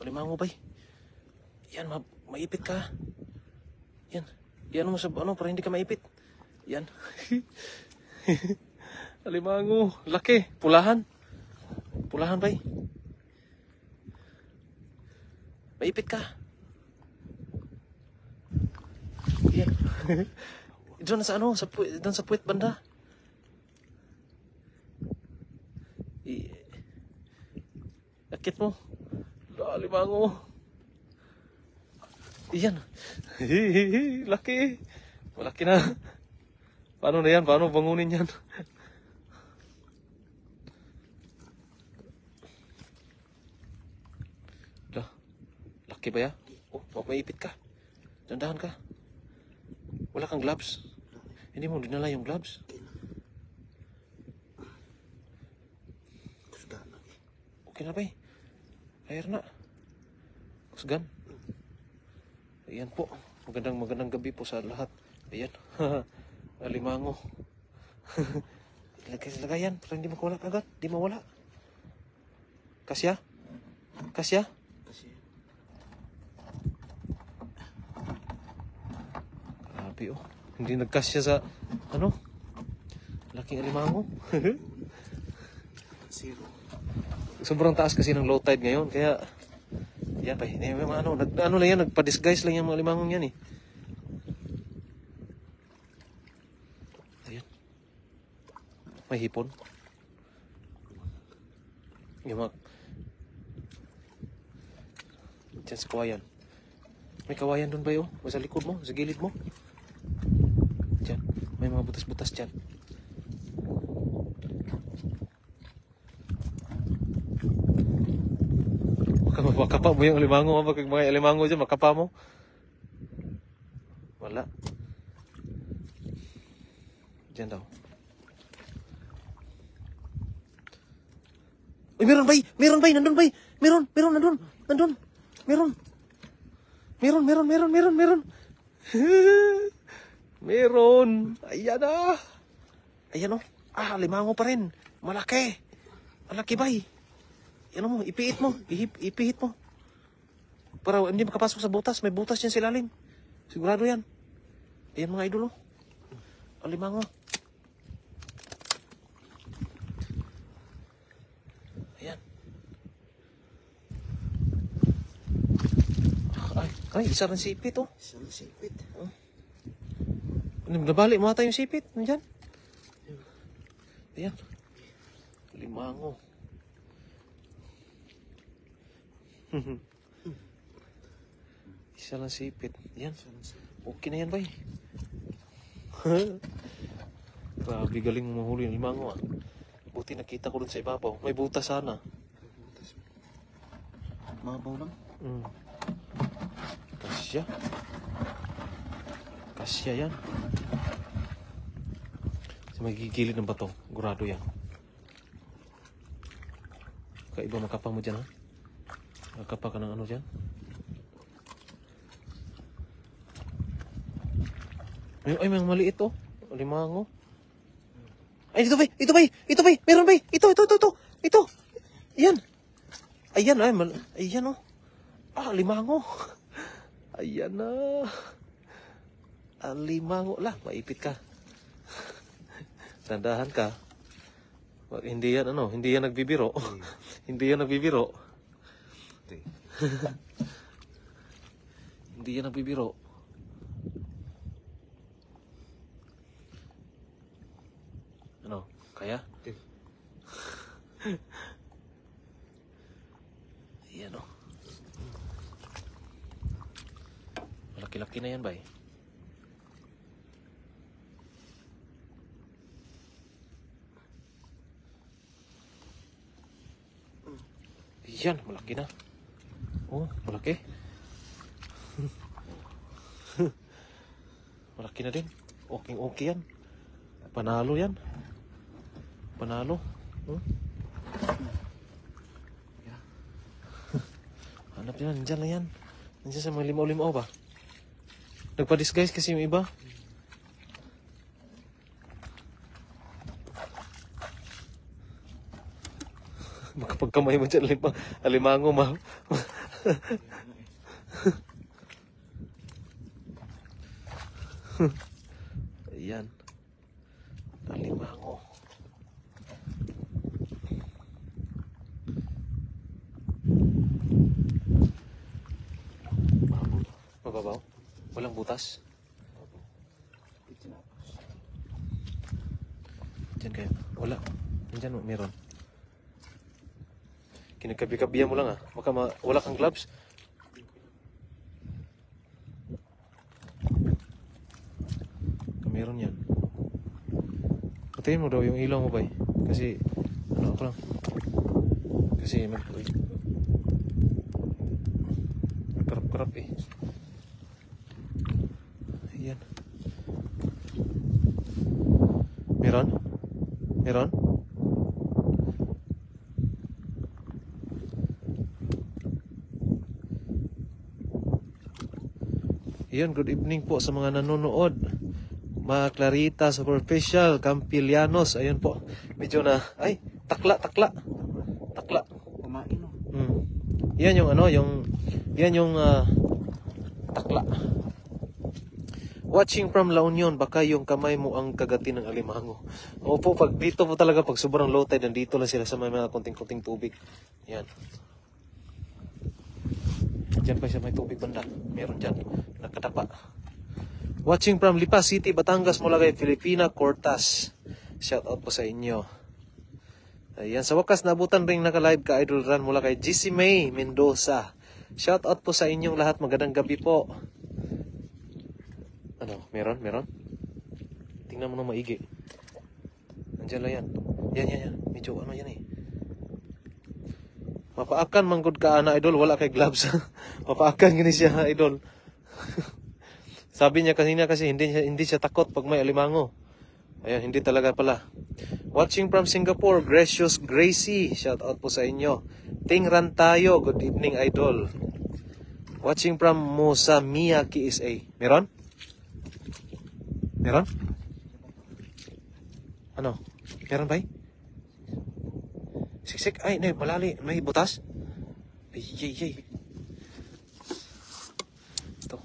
Alimango bay. Yan, maipit ka. Yan. Yan mo sa ano para hindi ka maipit. Yan. Alimango, laki, pulahan. Pulahan bay. Maipit ka. Yan. Doon sa ano, doon sa puwet banda. Akit mo. Alimango. Iyan. Laki. Malaki na. Paano na yan? Paano bangunin yan? Laki ba ya? Oh, maipit ka. Dandahan ka. Wala kang gloves. Hindi mo dinala yung gloves. Okay na ba eh? Air na. Kusgan. Ayan po. Magandang gabi po sa lahat. Ayan. Alimango. Ilagay yan. Para hindi mawala agad. Hindi mawala. Kasya? Kasya? Grabe oh. Hindi nagkasya sa ano? Laking alimango. Sobrang taas kasi ng low tide ngayon. Kaya yan pa. Ano lang yan. Nagpa-disguise lang yung mga alimangong yan eh. Ayan. May hipon. Yung mga dyan sa kawayan. May kawayan dun ba yun? Sa likod mo? Sa gilid mo? Dyan. May mga butas-butas dyan. Makapa mo yung alimango. Pag mga alimango dyan, makapa mo. Wala. Dyan daw. Uy, meron bay! Meron bay! Nandun bay! Meron! Nandun! Nandun! Meron! Meron! Ayan na! Ayan o! Alimango pa rin! Malaki! Malaki bay! Yan mo, ipihit mo. Ipihit mo. Para hindi makapasok sa butas. May butas yan sa ilalim. Sigurado yan. Ayan mga idolo. Alimango. Ayan. Ay, isa rin sipit oh. Isa rin sipit. Nabali mo ata yung sipit. Nandiyan. Ayan. Alimango. Isa lang sipit. Yan. Okay na yan, bay. Grabe, galing mo mahuli ng limango. Buti nakita ko dun sa ibabaw. May butas sana. Mabaw lang. Kasya. Kasya yan. Sa magigilid ng bato. Gurado yan. Kaiba makapa mo dyan, ha? Nakapa ka ng ano dyan? Ay, may maliit oh. Alimango. Ay, ito bay! Meron bay! Ito! Ayan! Ayan, ayan oh. Alimango. Ayan na. Alimango. Lah, maipit ka. Tandahan ka. Hindi yan nagbibiro. Hindi yan nagbibiro. Hindi yan nagbibiro. Ano? Kaya? Ayan o. Malaki-laki na yan ba eh? Yan, malaki na. Oh, malaki. Malaki na din. Okay yan. Panalo yan. Panalo. Hanap yan. Nandyan lang yan. Nandyan sa mga limaw-limaw ba? Nagpa-disguise kasi yung iba. yung kamay mo dyan, alimango, Ayan. Alimango. Mababaw? Walang butas? Diyan kayo. Wala. Diyan meron. Kinagkabi-kabihan mo lang Baka wala kang gloves. Meron yan. Patayin mo daw yung ilaw mo ba Kasi, ako lang. Kasi karap-karap Ayan. Meron? Meron? Ayan, good evening po sa mga nanonood. Mga Clarita, Superficial, Campilianos. Ayun po. Medyo na, takla. Kumain no. Yan yung yan yung takla. Watching from La Union, baka yung kamay mo ang kagati ng alimango. Opo, pag dito po talaga, pag sobrang low tide, nandito lang sila sa mga kunting-kunting tubig. Yan. Diyan pa siya may tubig banda. Meron dyan. Nakatapa. Watching from Lipa City, Batangas, mula kay Filipina Cortas. Shout out po sa inyo. Ayan, sa wakas nabutan ring naka-live ka Idol Ran mula kay GC May Mendoza. Shout out po sa inyong lahat. Magandang gabi po. Meron? Tingnan mo na maigi. Nandiyan lang yan. Yan. Medyo yan Mapaakan manggod ka Idol, wala kay gloves. Mapaakan gini siya Idol. Sabi niya kanina kasi hindi siya takot pag may alimango. Ayan, hindi talaga pala. Watching from Singapore, Gracious Gracie. Shout out po sa inyo. Tingran tayo. Good evening, Idol. Watching from Mosamiya, KSA. Meron? Meron? Meron ba? Siksik. Ay, malali. May butas? Ay. Ito.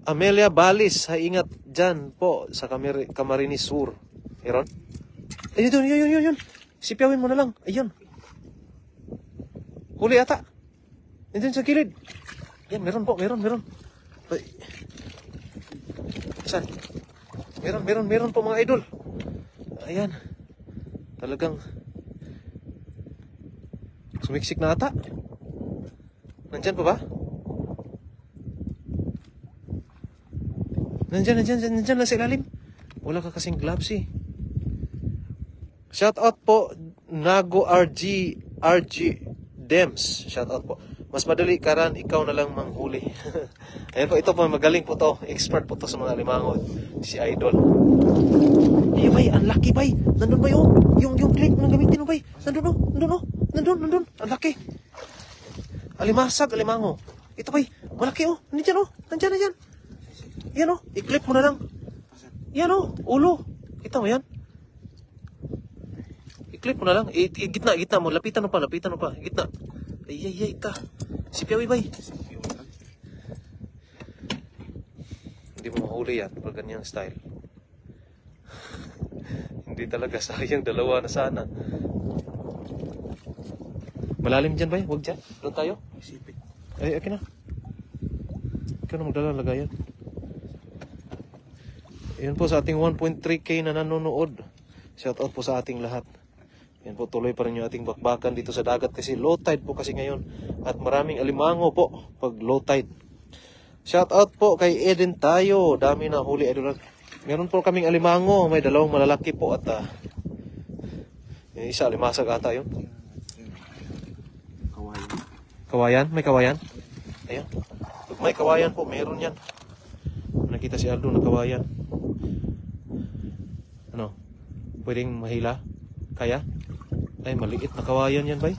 Amelia Balis. Ingat dyan po sa Camarines Sur. Meron? Ayun. Sipyawin mo na lang. Ayun. Huli ata. Nandun sa kilid. Yan, meron po. Ay. Saan? Meron po mga idol. Ayan. Talagang sumiksik na ata. Nandyan pa ba? Nandyan lang sa ilalim. Wala ka kasing gloves Shout out po Nago RG Dems. Shout out po. Mas madali karan, ikaw na lang manghuli. Ayan po, ito po, magaling po to. Expert po to sa mga limango. Si Idol. Iyo bay, ang laki bay. Nandun bay yung clip na gamitin mo bay. Nandun. Ang laki. Alimango. Ito bay, malaki Nandyan. Yan i-clip mo na lang. Yan ulo. Kita mo yan. I-clip mo na lang. Gitna mo. Lapitan mo pa. Gitna. Ay ka. Si Piawi bay. Hindi mo mahuli yan pag ganyang style. Hindi talaga, sayang, dalawa na sana. Malalim dyan bay? Huwag dyan. Doon tayo. Ay, akin na. Ikaw na magdala lagayan. Yan po sa ating 1.3K na nanonood. Shout out po sa ating lahat. Yan po, tuloy pa rin yung ating bakbakan dito sa dagat kasi low tide po kasi ngayon. At maraming alimango po pag low tide. Shout out po kay Eden tayo. Dami na huli. Meron po kaming alimango. May dalawang malalaki po at yung isa alimasag ata yun. Kawayan? May kawayan? Ayan. Pag may kawayan po, meron yan. Nakita si Aldo na kawayan. Pwedeng mahila? Kaya? Ay, maliit na kawayan yan, bay.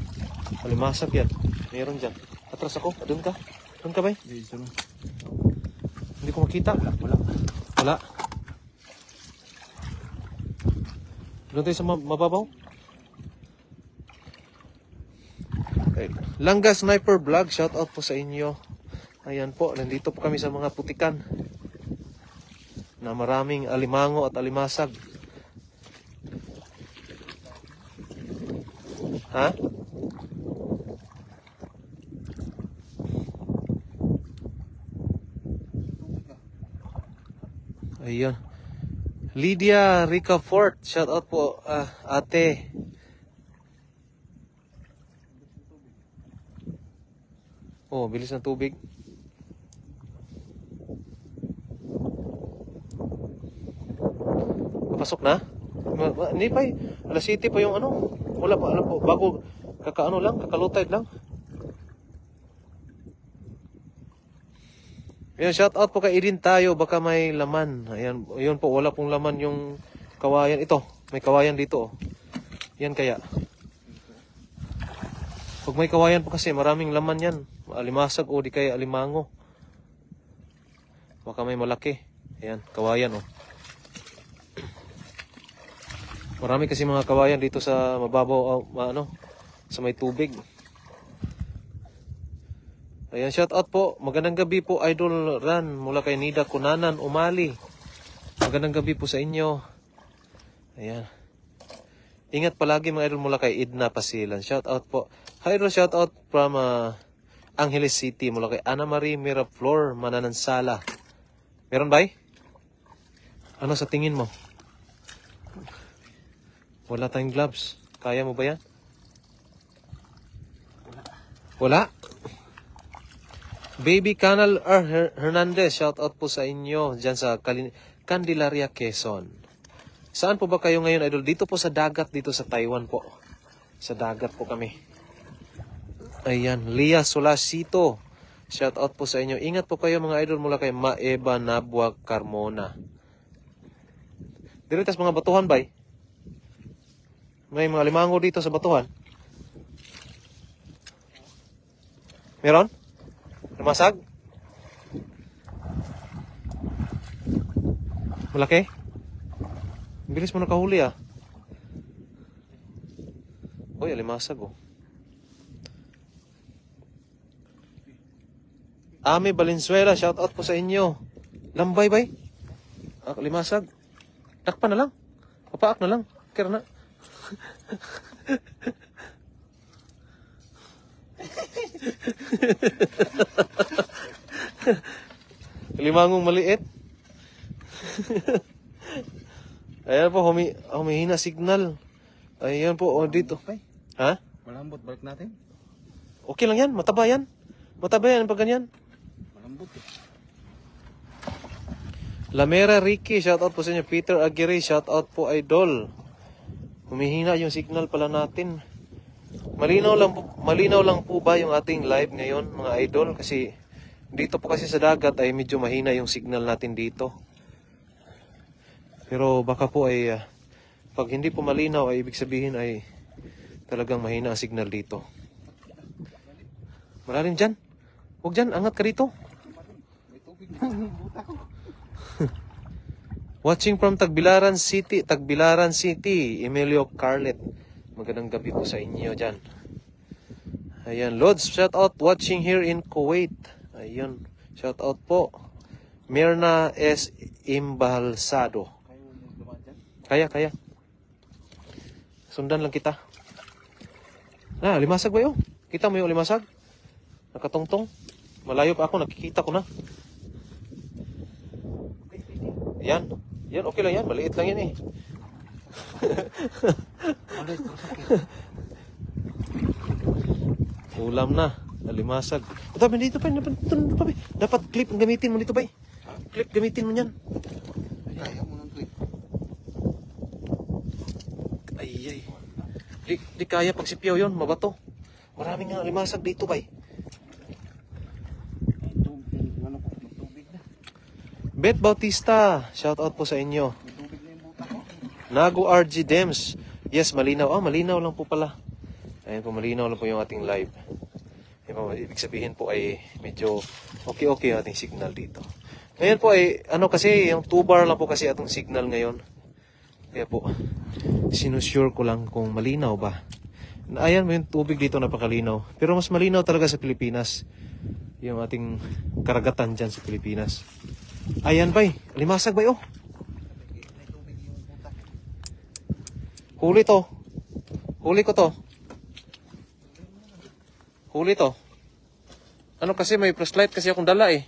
Malimasag yan. Meron dyan. Atras ako. Doon ka. Doon ka, bay. Hindi ko makita. Wala. Doon tayo sa mababaw. Okay. Langga Sniper Vlog, shout out po sa inyo. Ayan po, nandito po kami sa mga putikan na maraming alimango at alimasag. Ha? Ayan. Lydia Ricafort, shout out po ate. Oh, bilis ng tubig. Papasok na? Hindi pa eh. Alas 7 pa yung ano. Wala pa, alam po, bago kakaano lang, kakalutay lang. Ayan, shout out po kay Idin tayo, baka may laman. Ayan, yun po, wala pong laman yung kawayan. Ito, may kawayan dito. Oh. Yan kaya. Pag may kawayan po kasi, maraming laman yan. Alimasag o di kaya alimango. Baka may malaki. Ayan, kawayan oh. Marami kasi mga kawayan dito sa mababaw, sa may tubig. Ayan, shout out po. Magandang gabi po, Idol Ran, mula kay Nida Kunanan, Umali. Magandang gabi po sa inyo. Ayan. Ingat palagi mga idol mula kay Idna Pasilan. Shout out po. Hi, Idol, shout out from Angeles City mula kay Ana Marie Miraflor, Mananansala. Meron ba? Ano sa tingin mo? Wala tayong gloves. Kaya mo ba yan? Wala? Baby Canal Hernandez, shout out po sa inyo dyan sa Candelaria, Quezon. Saan po ba kayo ngayon, idol? Dito po sa dagat, dito sa Taiwan po. Sa dagat po kami. Ayan, Lia Solasito, shout out po sa inyo. Ingat po kayo mga idol mula kay Maeba Nabwa Carmona. Dito tas mga batuhan ba? May mga limango dito sa batuhan. Meron? Lumasag? Malaki? Bilis mo nakahuli ah. Uy, alimasag oh. Ami Valenzuela, shout out po sa inyo. Lambay bay? Limasag. Takpan na lang. Papaak na lang. Kira na. Limangong maliit. Ayan po, humihina signal. Ayan po, dito. Ha? Malambot, balik natin. Okay lang yan, mataba yan. Mataba yan pag ganyan. Malambot eh. Lamera Ricky, shout out po sa inyo. Peter Aguirre, shout out po idol. Humihina yung signal pala natin. Malinaw lang po ba yung ating live ngayon mga idol? Kasi dito po kasi sa dagat ay medyo mahina yung signal natin dito. Pero baka po ay pag hindi po malinaw ay ibig sabihin ay talagang mahina ang signal dito. Malalim dyan. Huwag dyan, angat ka dito. Watching from Tagbilaran City, Emilio Carlet. Magandang gabi po sa inyo dyan. Ayan, Lods, shout out watching here in Kuwait. Ayun, shout out po. Mirna S. Imbalsado. Kaya. Sundan lang kita. Limasag ba yun? Kita mo yung limasag? Nakatungtong. Malayo pa ako, nakikita ko na. Yan, okay lang yan. Maliit lang yan eh. Ulam na. Nalimasag. Dapat dito pa. Dapat clip ang gamitin mo dito pa. Clip gamitin mo yan. Kaya mo ng clip. Ay. Di kaya pag sipiyaw yun. Mabato. Maraming nga limasag dito pa. Beth Bautista, shout out po sa inyo. Nago RG Dems. Yes, malinaw. Malinaw lang po pala. Ayun po, malinaw lang po yung ating live. Ibig sabihin po ay medyo okay yung ating signal dito. Ngayon po ay, kasi, yung 2 bar lang po kasi atong signal ngayon. Kaya po, sinusure ko lang kung malinaw ba. Ayan mo yung tubig dito napakalinaw. Pero mas malinaw talaga sa Pilipinas. Yung ating karagatan dyan sa Pilipinas. Ayan bay, limasag bay oh. Huli to. Huli ko to. Huli to. Ano kasi may flashlight kasi akong dala eh.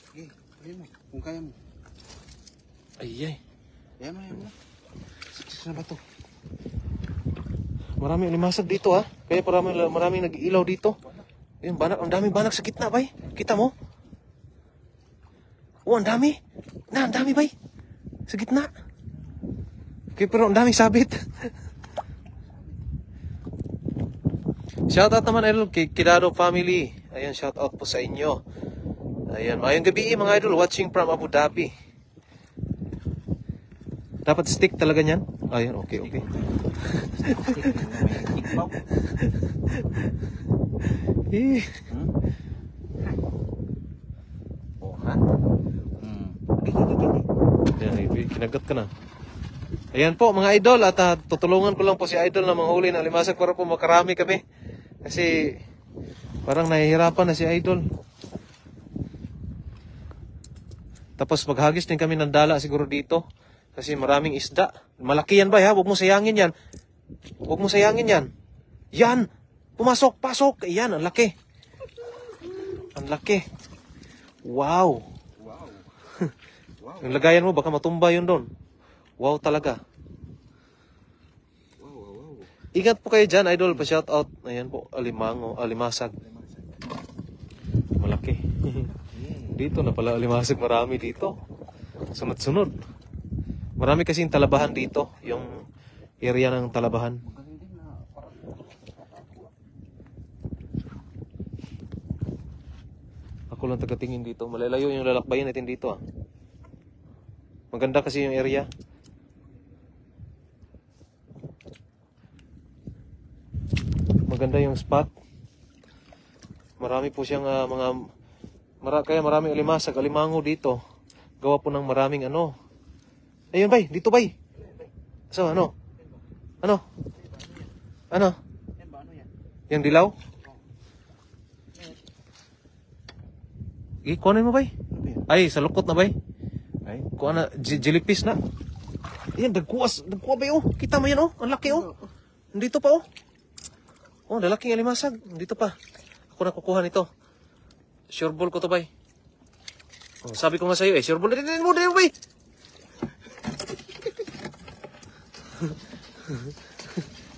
Sige, kaya mo. Kung kaya mo. Ay. Ayan mo. Siksis na ba to? Maraming limasag dito ha. Kaya maraming nag-iilaw dito. Yung banak, ang daming banak sa gitna bay. Kita mo? Oh, ang dami. Ang dami bay. Sa gitna. Okay, pero ang daming sabit. Shoutout naman idol kay Kidado family. Ayan, shoutout po sa inyo. Ayan, mayong gabi mga idol watching from Abu Dhabi. Dapat stick talaga niyan? Ayan, okay. Eh. Oh, ha? Ayan, kinagat ka na. Ayan po mga idol at tutulungan ko lang po si idol na manghuli ng limasag para po makarami kami. Kasi parang nahihirapan na si idol. Tapos maghagis din kami ng dala siguro dito. Kasi maraming isda. Malaki yan ba ha? Huwag mo sayangin yan. Huwag mo sayangin yan. Yan! Pumasok! Pasok! Yan! Ang laki! Ang laki! Wow! Yung lagayan mo baka matumba yun doon. Wow talaga. Wow. Ingat po kayo dyan, idol. Pa-shoutout. Ayan po, alimasag. Malaki. Dito na pala alimasag. Marami dito. Sunod-sunod. Marami kasing talabahan dito. Yung area ng talabahan. Ako lang tagatingin dito. Malalayo yung lalakbayin natin dito ah. Maganda kasi yung area. Maganda yung spot. Marami po siyang kaya maraming alimasag, alimango dito. Gawa po ng maraming ano. Ayun bay, dito bay. So ano? Ano? Yung dilaw? Kunin mo bay. Ay, sa lukot na bay. Ay, kuha na, jellyfish na. Ayan, dagkuha bay oh. Kita mo yan oh, ang laki oh. Nandito pa oh. Oh, lalaking alimasag. Dito pa. Ako na kukuha nito. Sure ball ko to, bay. Oh, sabi ko nga sa'yo eh. Sure ball. Dito mo, bay.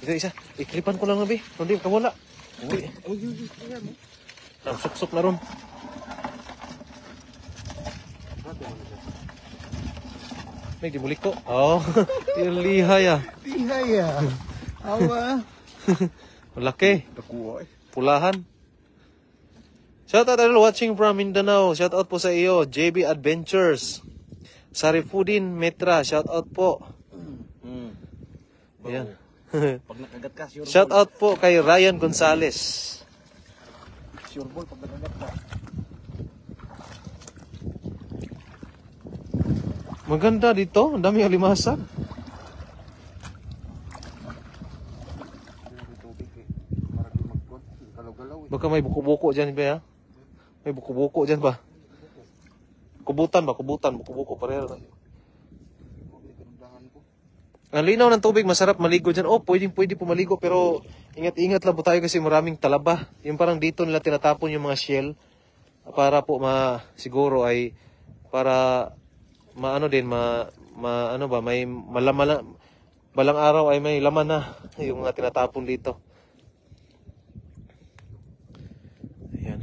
Ito isa. Iklipan ko lang na, bay. Hindi, kawala. Suksok na ron. May gimulik ko. Oh, yung lihay ah. Lihay ah. Awa. Malaki. Nakuha eh. Pulahan. Shoutout idol watching from Mindanao. Shoutout po sa iyo. JB Adventures. Sarifudin Metra. Shoutout po. Ayan. Pag nakagat ka, sure Shoutout po kay Ryan Gonzales. Sure ball pag nakagat ka. Maganda dito. Ang daming alimasag. Baka may buko-buko dyan ba ya? May buko-buko dyan ba? Kubutan ba? Buko-buko. Pareho na. Ang linaw ng tubig, masarap maligo dyan. Oh, pwede po maligo. Pero ingat-ingat lang po tayo kasi maraming talaba. Yung parang dito nila tinatapon yung mga shell. Para po siguro ay para ano din, ano ba, may malaman balang araw ay may laman na yung mga tinatapon dito. Ayan.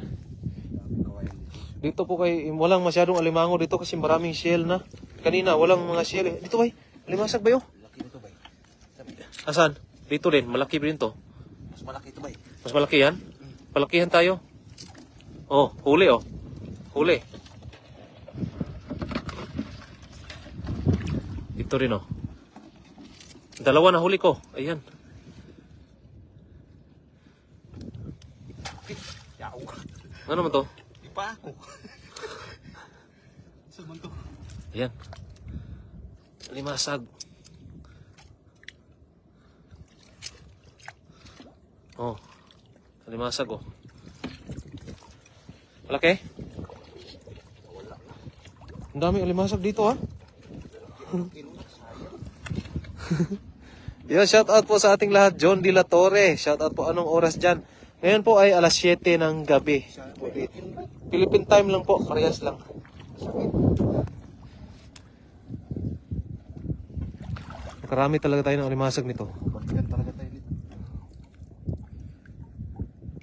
Dito po walang masyadong alimango dito kasi maraming shell na. Kanina walang mga shell eh. Dito bay, alimasag ba yun? Malaki nito ba? Asan? Dito din, malaki rin to. Mas malaki ito ba? Mas malaki yan? Palakihan tayo. Oh, huli oh. Huli. Ito rin oh. Dalawa na huli ko. Ayan. Ano naman to? Di pa ako. Saan man to? Ayan. Alimasag. Oh. Alimasag oh. Malaki? Ang dami alimasag dito ha. Yo, shout out po sa ating lahat. John De La Torre. Shout out po. Anong oras dyan? Ngayon po ay alas 7 ng gabi. Philippine time lang po. Parehas lang. Karami talaga tayo ng alimasag nito. Pagkat talaga tayo dito.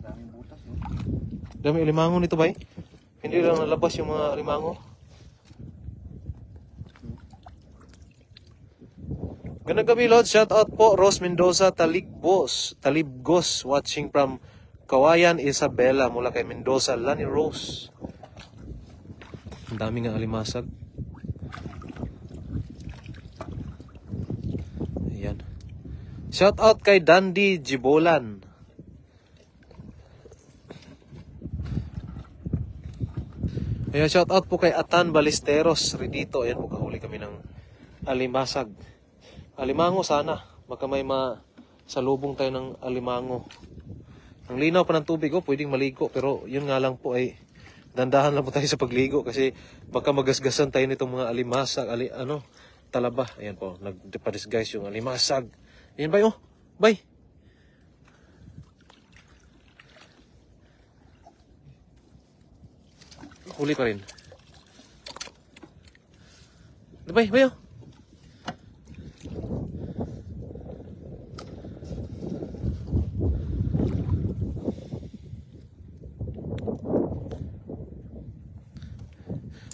Daming butas yun. Dami alimango nito ba? Hindi lang nalabas yung mga alimango. Gandang gabi, Lord. Shout out po, Rose Mendoza, Talibgos, watching from Kawayan, Isabela, mula kay Mendoza, Lani Rose. Ang dami nga alimasag. Ayan. Shout out kay Dandy Jibolan. Ayan, shout out po kay Atan Ballesteros, Redito. Ayan po, kahuli kami ng alimasag. Alimango sana. Baka may masalubong tayo ng alimango. Ang linaw pa ng tubig, pwedeng maligo. Pero yun nga lang po ay dandahan lang po tayo sa pagligo. Kasi baka magasgasan tayo nitong mga alimasag, talaba. Ayan po, nagpa-disguise yung alimasag. Ayan bay, bay. Huli pa rin. Bay,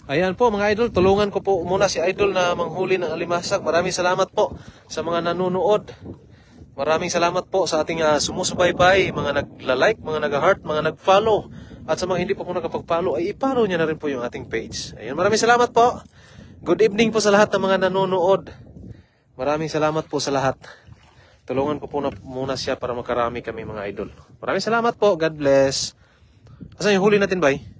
Ayan po mga idol, tulungan ko po muna si idol na manghuli ng alimasag. Maraming salamat po sa mga nanonood. Maraming salamat po sa ating sumusubaybay, mga nagla-like, mga nag-heart, mga nag-follow. At sa mga hindi pa po nakapag-follow, ay i-follow nyo na rin po yung ating page. Ayan, maraming salamat po. Good evening po sa lahat ng mga nanonood. Maraming salamat po sa lahat. Tulungan ko po na muna siya para makarami kami mga idol. Maraming salamat po. God bless. Asan yung huli natin, bay?